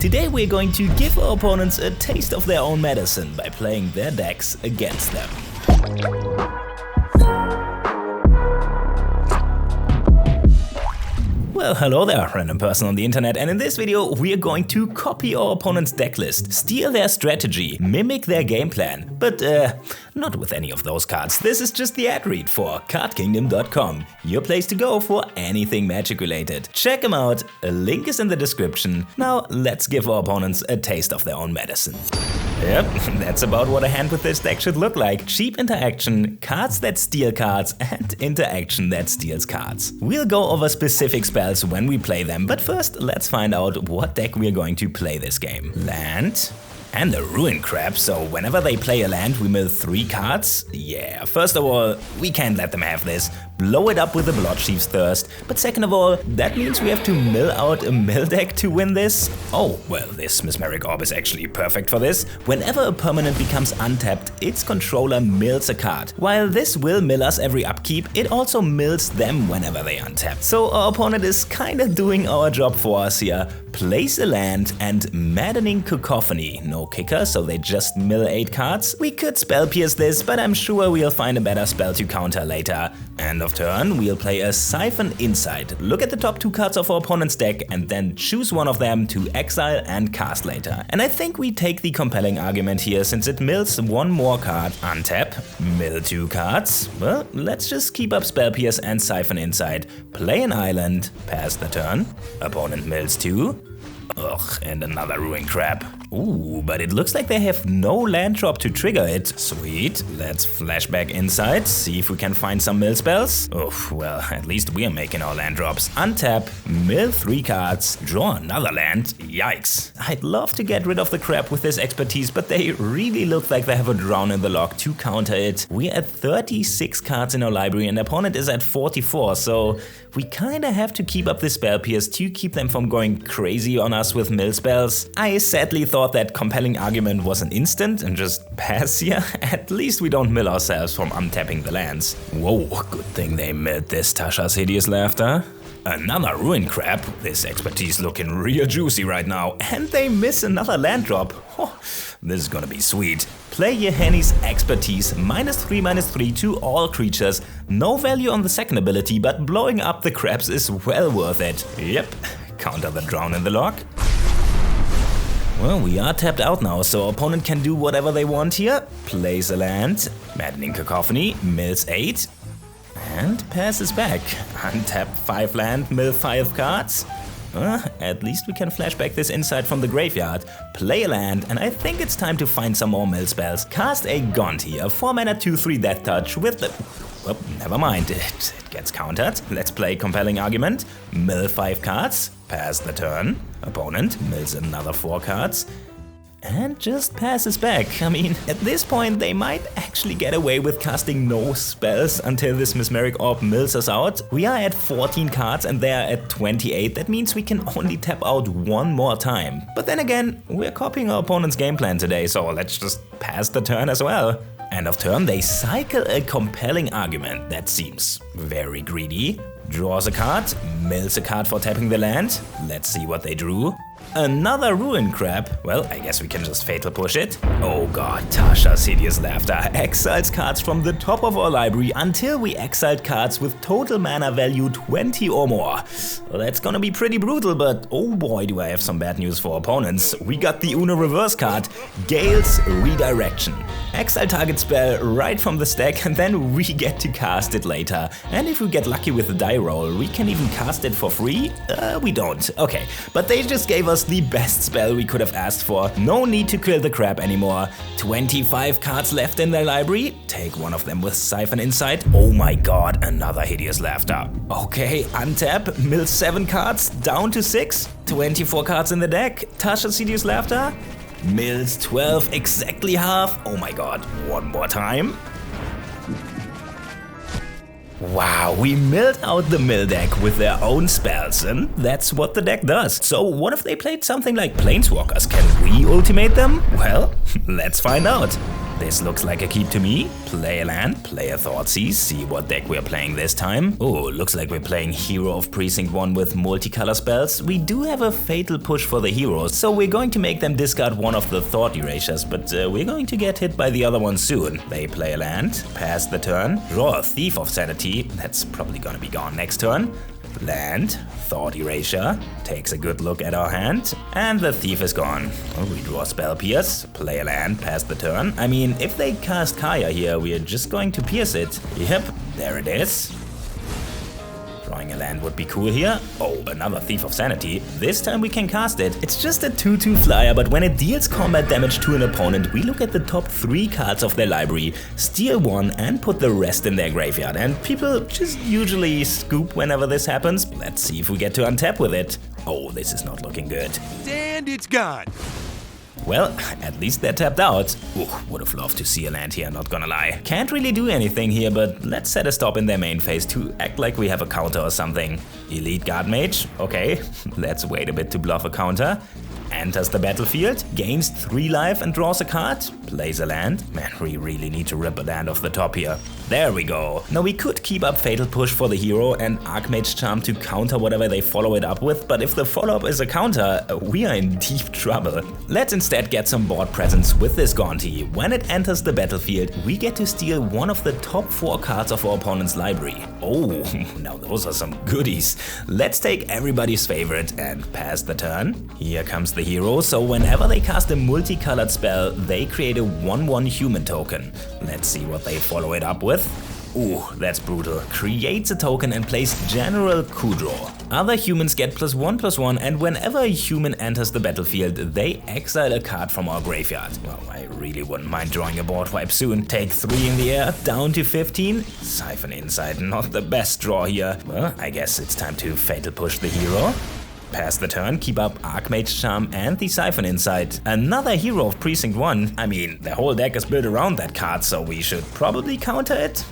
Today we're going to give our opponents a taste of their own medicine by playing their decks against them. Well, hello there, random person on the internet, and in this video we are going to copy our opponent's deck list, steal their strategy, mimic their game plan, but not with any of those cards. This is just the ad read for cardkingdom.com, your place to go for anything Magic related. Check them out, a link is in the description. Now let's give our opponents a taste of their own medicine. Yep, that's about what a hand with this deck should look like. Cheap interaction, cards that steal cards, and interaction that steals cards. We'll go over specific spells when we play them, but first let's find out what deck we're going to play this game. Land. And a Ruin Crab, so whenever they play a land we mill 3 cards? Yeah, first of all, we can't let them have this. Blow it up with the Bloodchief's Thirst. But second of all, that means we have to mill out a mill deck to win this? Oh, well, this Mesmeric Orb is actually perfect for this. Whenever a permanent becomes untapped, its controller mills a card. While this will mill us every upkeep, it also mills them whenever they untap. So our opponent is kinda doing our job for us here. Place a land and Maddening Cacophony. No kicker, so they just mill 8 cards. We could Spell Pierce this, but I'm sure we'll find a better spell to counter later. End of turn, we'll play a Siphon Insight. Look at the top 2 cards of our opponent's deck and then choose one of them to exile and cast later. And I think we take the compelling argument here since it mills 1 more card. Untap, mill 2 cards. Well, let's just keep up Spell Pierce and Siphon Insight. Play an island, pass the turn. Opponent mills 2. Ugh, and another Ruin Crab. Ooh, but it looks like they have no land drop to trigger it. Sweet, let's flashback Insight, see if we can find some mill spells. Oof, well, at least we are making our land drops. Untap, mill 3 cards, draw another land. Yikes. I'd love to get rid of the crab with this expertise, but they really look like they have a Drown in the Lock to counter it. We're at 36 cards in our library and the opponent is at 44, so we kinda have to keep up the Spell Pierce to keep them from going crazy on us with mill spells. I sadly thought that compelling argument was an instant and just pass here. At least we don't mill ourselves from untapping the lands. Whoa, good thing they milled this Tasha's Hideous Laughter. Another Ruin Crab, this expertise looking real juicy right now, and they miss another land drop. Oh, this is gonna be sweet. Play Yahenni's expertise, -3/-3 to all creatures. No value on the second ability, but blowing up the crabs is well worth it. Yep, counter the Drown in the Lock. Well, we are tapped out now, so our opponent can do whatever they want here. Plays a land, Maddening Cacophony, mills 8, and passes back. Untap 5 land, mill 5 cards. At least we can flashback this Insight from the graveyard. Play a land, and I think it's time to find some more mill spells. Cast a Gaunt here, 4 mana 2/3 Death Touch with the... Oh, never mind, it gets countered. Let's play Compelling Argument. Mill 5 cards, pass the turn. Opponent mills another 4 cards. And just passes back. I mean, at this point they might actually get away with casting no spells until this Mesmeric Orb mills us out. We are at 14 cards and they are at 28. That means we can only tap out 1 more time. But then again, we're copying our opponent's game plan today, so let's just pass the turn as well. End of turn, they cycle a Compelling Argument. That seems very greedy. Draws a card, mills a card for tapping the land. Let's see what they drew. Another Ruin Crab. Well, I guess we can just Fatal Push it. Oh god, Tasha's Hideous Laughter exiles cards from the top of our library until we exiled cards with total mana value 20 or more. Well, that's gonna be pretty brutal, but oh boy do I have some bad news for opponents. We got the Uno reverse card, Gale's Redirection. Exile target spell right from the stack and then we get to cast it later. And if we get lucky with the die roll, we can even cast it for free? We don't. Okay, but they just gave us the best spell we could have asked for. No need to kill the crab anymore. 25 cards left in their library. Take one of them with Siphon Insight. Oh my god, another Hideous Laughter. Okay, untap, mill 7 cards, down to 6. 24 cards in the deck. Tasha's Hideous Laughter. Mills 12, exactly half. Oh my god, one more time. Wow, we milled out the mill deck with their own spells, and that's what the deck does. So what if they played something like Planeswalkers? Can we ultimate them? Well, let's find out. This looks like a keep to me. Play a land, play a Thoughtseize, see what deck we're playing this time. Oh, looks like we're playing Hero of Precinct 1 with multicolor spells. We do have a fatal push for the heroes, so we're going to make them discard one of the Thought Erasures, but we're going to get hit by the other one soon. They play a land, pass the turn, draw a Thief of Sanity, that's probably gonna be gone next turn. Land, Thought Erasure, takes a good look at our hand, and the Thief is gone. We draw Spell Pierce, play a land, pass the turn. I mean, if they cast Kaya here, we are just going to pierce it. Yep, there it is. Drawing a land would be cool here. Oh, another Thief of Sanity. This time we can cast it. It's just a 2/2 flyer, but when it deals combat damage to an opponent, we look at the top 3 cards of their library, steal one, and put the rest in their graveyard. And people just usually scoop whenever this happens. Let's see if we get to untap with it. Oh, this is not looking good. And it's gone. Well, at least they're tapped out. Ooh, would have loved to see a land here, not gonna lie. Can't really do anything here, but let's set a stop in their main phase to act like we have a counter or something. Elite Guard Mage, okay, let's wait a bit to bluff a counter. Enters the battlefield, gains 3 life and draws a card, plays a land. Man, we really need to rip a land off the top here. There we go. Now we could keep up Fatal Push for the hero and Archmage Charm to counter whatever they follow it up with, but if the follow-up is a counter, we are in deep trouble. Let's instead get some board presence with this Gaunty. When it enters the battlefield, we get to steal one of the top 4 cards of our opponent's library. Oh, now those are some goodies. Let's take everybody's favorite and pass the turn. Here comes the hero, so whenever they cast a multicolored spell, they create a 1/1 human token. Let's see what they follow it up with. Ooh, that's brutal. Creates a token and plays General Kudro. Other humans get +1/+1, and whenever a human enters the battlefield, they exile a card from our graveyard. Well, I really wouldn't mind drawing a board wipe soon. Take 3 in the air, down to 15. Siphon Insight, not the best draw here. Well, I guess it's time to Fatal Push the hero. Pass the turn, keep up Archmage Charm and the Siphon Insight. Another Hero of Precinct 1. I mean, the whole deck is built around that card, so we should probably counter it.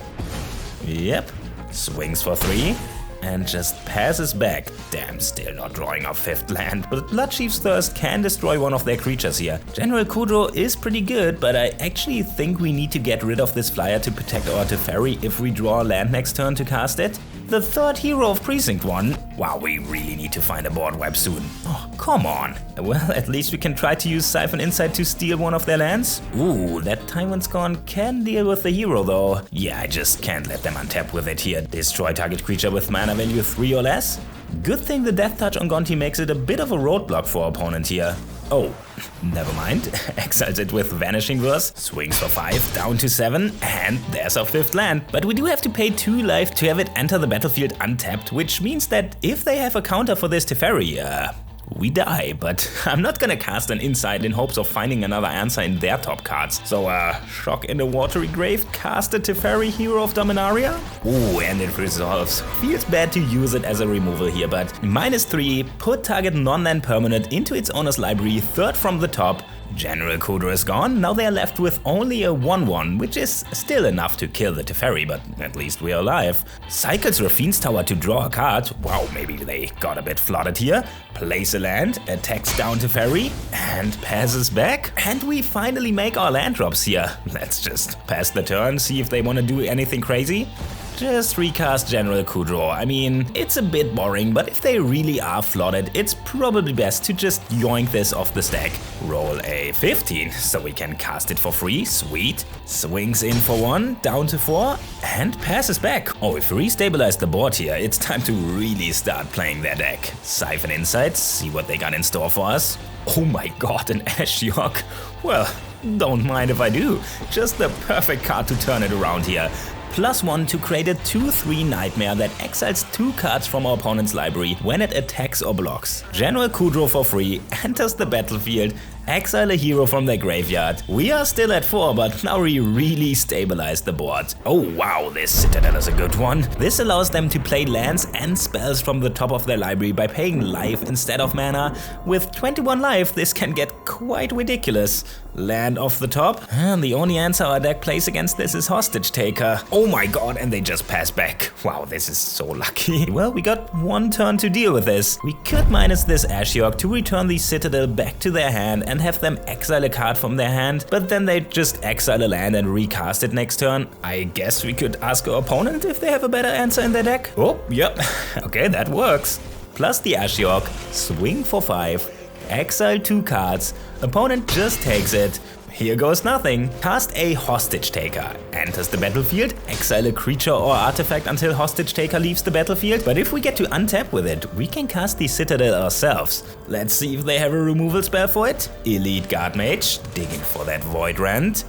Yep, swings for 3 and just passes back. Damn, still not drawing our 5th land, but Bloodchief's Thirst can destroy one of their creatures here. General Kudro is pretty good, but I actually think we need to get rid of this flyer to protect our Teferi if we draw a land next turn to cast it. The 3rd Hero of Precinct 1. Wow, we really need to find a board wipe soon. Oh, come on. Well, at least we can try to use Siphon Insight to steal one of their lands. Ooh, that Tyrant's Gone can deal with the hero though. Yeah, I just can't let them untap with it here. Destroy target creature with mana value 3 or less. Good thing the Death Touch on Gaunty makes it a bit of a roadblock for our opponent here. Oh, never mind. Exiles it with Vanishing Verse, swings for 5, down to 7, and there's our 5th land. But we do have to pay 2 life to have it enter the battlefield untapped, which means that if they have a counter for this Teferi, we die, but I'm not gonna cast an Insight in hopes of finding another answer in their top cards. So, Shock in the Watery Grave, cast a Teferi, Hero of Dominaria? Ooh, and it resolves. Feels bad to use it as a removal here, but -3, put target non-land permanent into its owner's library, 3rd from the top. General Kudro is gone, now they're left with only a 1/1, which is still enough to kill the Teferi, but at least we're alive. Cycles Raffine's Tower to draw a card. Wow, maybe they got a bit flooded here. Place a land, attacks down Teferi, and passes back. And we finally make our land drops here. Let's just pass the turn, see if they want to do anything crazy. Just recast General Kudro. I mean, it's a bit boring, but if they really are flooded, it's probably best to just yoink this off the stack. Roll a 15, so we can cast it for free. Sweet. Swings in for 1, down to 4, and passes back. Oh, if we restabilize the board here, it's time to really start playing their deck. Siphon Insights, see what they got in store for us. Oh my god, an Ashiok. Well, don't mind if I do. Just the perfect card to turn it around here. +1 to create a 2/3 nightmare that exiles 2 cards from our opponent's library when it attacks or blocks. General Kudro for free enters the battlefield, exile a hero from their graveyard. We are still at 4, but now we really stabilize the board. Oh wow, this Citadel is a good one. This allows them to play lands and spells from the top of their library by paying life instead of mana. With 21 life, this can get quite ridiculous. Land off the top, and the only answer our deck plays against this is Hostage Taker. Oh my god, and they just pass back. Wow, this is so lucky. Well, we got one turn to deal with this. We could minus this Ashiok to return the Citadel back to their hand and have them exile a card from their hand, but then they just exile a land and recast it next turn. I guess we could ask our opponent if they have a better answer in their deck. Oh, yep. Okay, that works. Plus the Ashiok, swing for 5, exile 2 cards, opponent just takes it. Here goes nothing. Cast a Hostage Taker. Enters the battlefield, exile a creature or artifact until Hostage Taker leaves the battlefield. But if we get to untap with it, we can cast the Citadel ourselves. Let's see if they have a removal spell for it. Elite Guard Mage, digging for that Void Rend.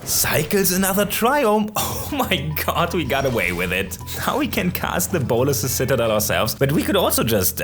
Cycles another Triome. Oh my god, we got away with it. Now we can cast the Bolas's Citadel ourselves, but we could also just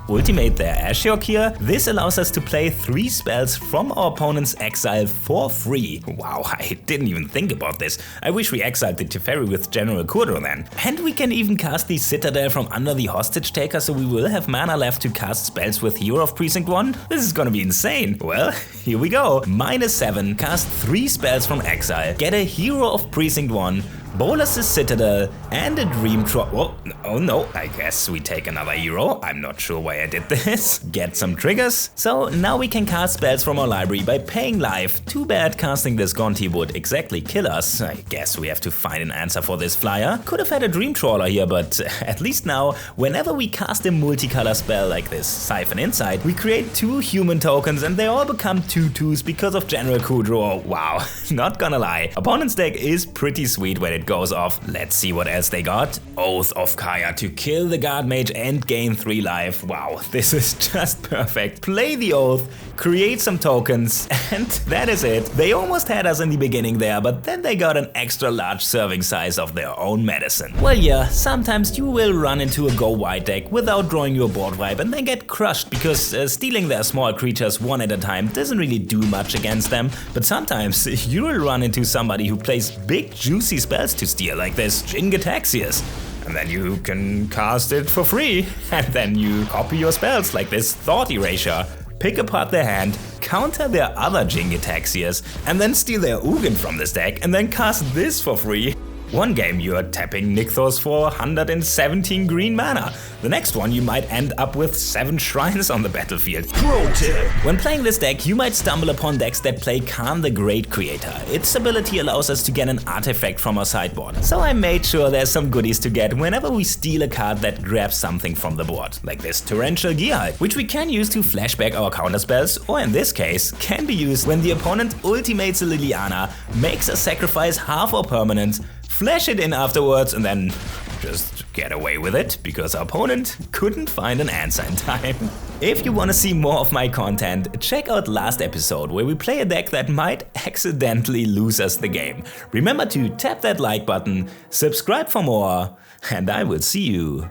ultimate their Ashiok here. This allows us to play 3 spells from our opponent's exile for free. Wow, I didn't even think about this. I wish we exiled the Teferi with General Kudro then. And we can even cast the Citadel from under the Hostage Taker, so we will have mana left to cast spells with Hero of Precinct 1. This is gonna be insane. Well, here we go. -7, cast 3 spells from exile. Get a Hero of Precinct 1, Bolas's Citadel, and a Dream Trove. Oh no, I guess we take another hero. I'm not sure why I did this. Get some triggers. So now we can cast spells from our library by paying life. Too bad casting this Gonti would exactly kill us. I guess we have to find an answer for this flyer. Could have had a Dream Trawler here, but at least now, whenever we cast a multicolor spell like this Siphon Insight, we create 2 human tokens and they all become 2/2s because of General Kudro. Wow, not gonna lie. Opponent's deck is pretty sweet when it goes off. Let's see what else they got. Oath of Kaya to kill the Guard Mage and gain 3 life. Wow, this is just perfect. Play the Oath, create some tokens, and that is it. They almost had us in the beginning there, but then they got an extra large serving size of their own medicine. Well yeah, sometimes you will run into a go wide deck without drawing your board wipe and then get crushed because stealing their small creatures one at a time doesn't really do much against them. But sometimes you will run into somebody who plays big juicy spells to steal, like this Jin-Gitaxias. And then you can cast it for free. And then you copy your spells like this Thought Erasure, pick apart their hand, counter their other Jin-Gitaxias, and then steal their Ugin from this deck and then cast this for free. One game you're tapping Nykthos for 117 green mana. The next one you might end up with 7 shrines on the battlefield. Pro tip! When playing this deck, you might stumble upon decks that play Khan the Great Creator. Its ability allows us to get an artifact from our sideboard. So I made sure there's some goodies to get whenever we steal a card that grabs something from the board, like this Torrential Gearhide, which we can use to flashback our counterspells, or in this case, can be used when the opponent ultimates a Liliana, makes us sacrifice half our permanents, flash it in afterwards, and then just get away with it because our opponent couldn't find an answer in time. If you want to see more of my content, check out last episode where we play a deck that might accidentally lose us the game. Remember to tap that like button, subscribe for more, and I will see you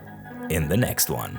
in the next one.